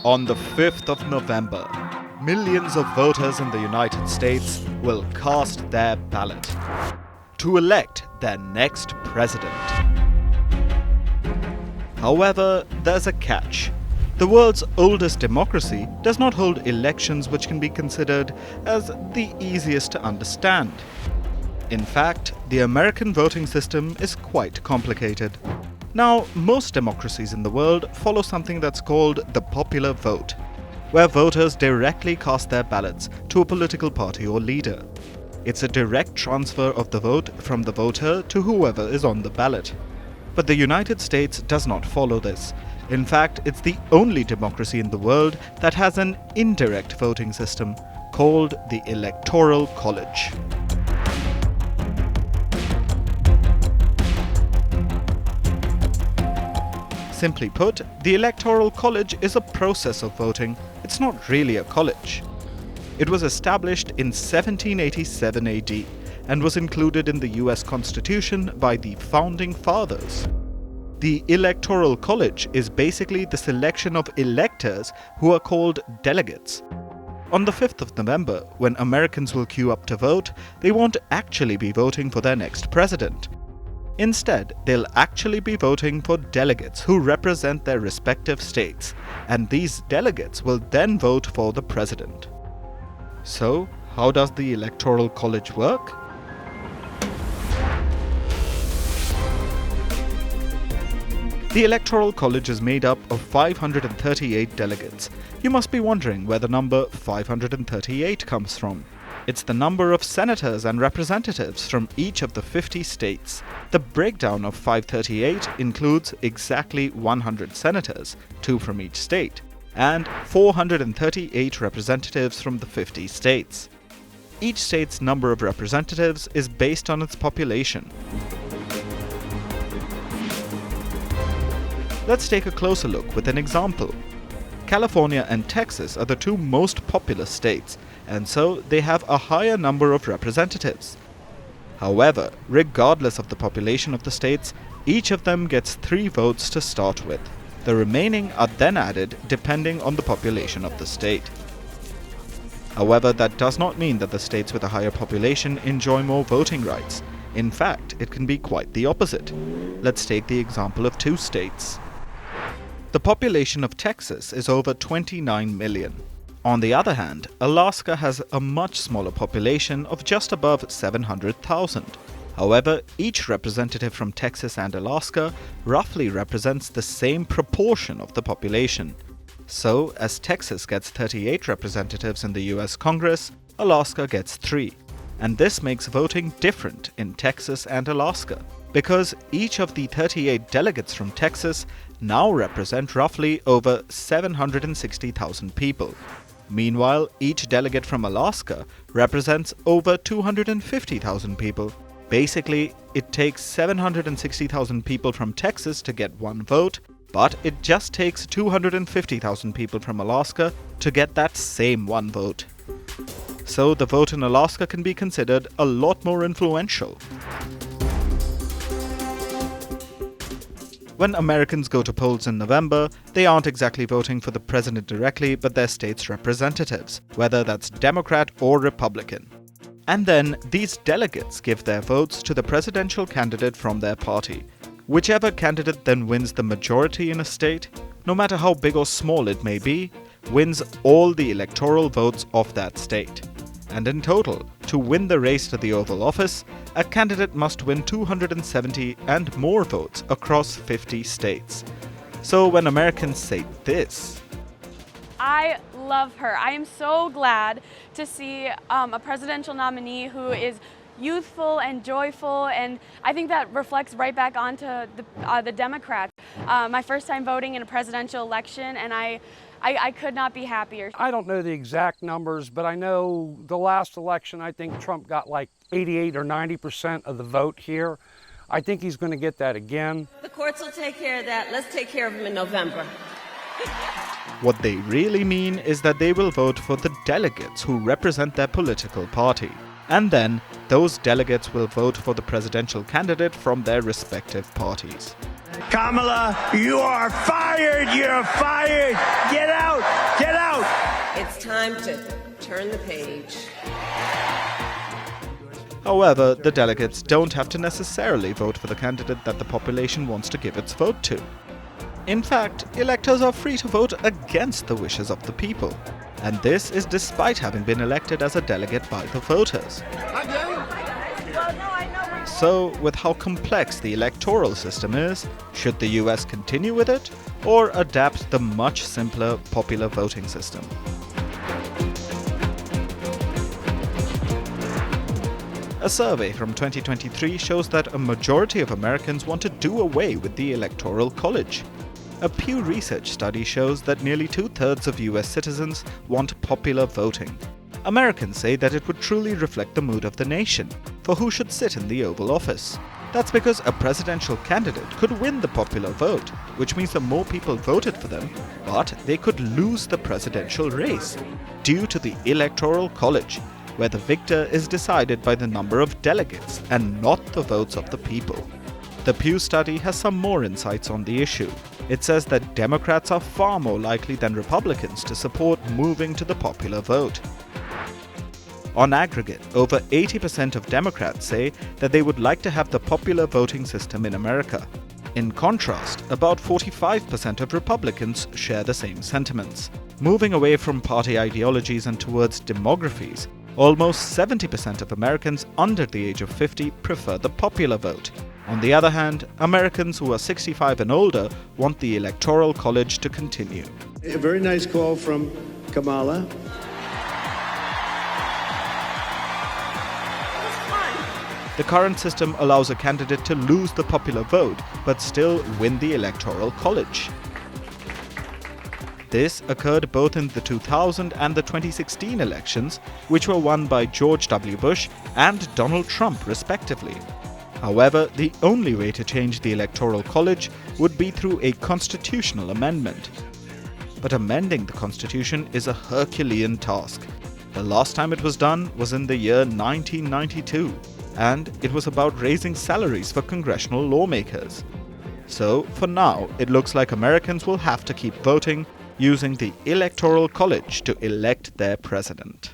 On the 5th of November, millions of voters in the United States will cast their ballot to elect their next president. However, there's a catch. The world's oldest democracy does not hold elections which can be considered as the easiest to understand. In fact, the American voting system is quite complicated. Now, most democracies in the world follow something that's called the popular vote, where voters directly cast their ballots to a political party or leader. It's a direct transfer of the vote from the voter to whoever is on the ballot. But the United States does not follow this. In fact, it's the only democracy in the world that has an indirect voting system called the Electoral College. Simply put, the Electoral College is a process of voting. It's not really a college. It was established in 1787 AD and was included in the US Constitution by the Founding Fathers. The Electoral College is basically the selection of electors who are called delegates. On the 5th of November, when Americans will queue up to vote, they won't actually be voting for their next president. Instead, they'll actually be voting for delegates who represent their respective states, and these delegates will then vote for the president. So, how does the Electoral College work? The Electoral College is made up of 538 delegates. You must be wondering where the number 538 comes from. It's the number of senators and representatives from each of the 50 states. The breakdown of 538 includes exactly 100 senators, 2 from each state, and 438 representatives from the 50 states. Each state's number of representatives is based on its population. Let's take a closer look with an example. California and Texas are the 2 most populous states, and so they have a higher number of representatives. However, regardless of the population of the states, each of them gets 3 votes to start with. The remaining are then added depending on the population of the state. However, that does not mean that the states with a higher population enjoy more voting rights. In fact, it can be quite the opposite. Let's take the example of 2 states. The population of Texas is over 29 million. On the other hand, Alaska has a much smaller population of just above 700,000. However, each representative from Texas and Alaska roughly represents the same proportion of the population. So, as Texas gets 38 representatives in the US Congress, Alaska gets 3. And this makes voting different in Texas and Alaska, because each of the 38 delegates from Texas now represent roughly over 760,000 people. Meanwhile, each delegate from Alaska represents over 250,000 people. Basically, it takes 760,000 people from Texas to get 1 vote, but it just takes 250,000 people from Alaska to get that same 1 vote. So the vote in Alaska can be considered a lot more influential. When Americans go to polls in November, they aren't exactly voting for the president directly, but their state's representatives, whether that's Democrat or Republican. And then these delegates give their votes to the presidential candidate from their party. Whichever candidate then wins the majority in a state, no matter how big or small it may be, wins all the electoral votes of that state. And in total, to win the race to the Oval Office, a candidate must win 270 and more votes across 50 states. So when Americans say this, I love her. I am so glad to see a presidential nominee who is youthful and joyful, and I think that reflects right back onto the Democrats. My first time voting in a presidential election, and I could not be happier. I don't know the exact numbers, but I know the last election, I think Trump got like 88 or 90% of the vote here. I think he's going to get that again. The courts will take care of that. Let's take care of him in November. what they really mean is that they will vote for the delegates who represent their political party. and then those delegates will vote for the presidential candidate from their respective parties. Kamala, you are fired! You're fired! Get out! Get out! It's time to turn the page. However, the delegates don't have to necessarily vote for the candidate that the population wants to give its vote to. In fact, electors are free to vote against the wishes of the people, and this is despite having been elected as a delegate by the voters. So, with how complex the electoral system is, should the US continue with it or adapt the much simpler popular voting system? A survey from 2023 shows that a majority of Americans want to do away with the Electoral College. A Pew Research study shows that nearly 2/3 of US citizens want popular voting. Americans say that it would truly reflect the mood of the nation for who should sit in the Oval Office. That's because a presidential candidate could win the popular vote, which means that more people voted for them, but they could lose the presidential race due to the Electoral College, where the victor is decided by the number of delegates and not the votes of the people. The Pew study has some more insights on the issue. It says that Democrats are far more likely than Republicans to support moving to the popular vote. On aggregate, over 80% of Democrats say that they would like to have the popular voting system in America. In contrast, about 45% of Republicans share the same sentiments. Moving away from party ideologies and towards demographies, almost 70% of Americans under the age of 50 prefer the popular vote. On the other hand, Americans who are 65 and older want the Electoral College to continue. A very nice call from Kamala. The current system allows a candidate to lose the popular vote but still win the Electoral College. This occurred both in the 2000 and the 2016 elections, which were won by George W. Bush and Donald Trump respectively. However, the only way to change the Electoral College would be through a constitutional amendment. But amending the Constitution is a Herculean task. The last time it was done was in the year 1992, and it was about raising salaries for congressional lawmakers. So, for now, it looks like Americans will have to keep voting using the Electoral College to elect their president.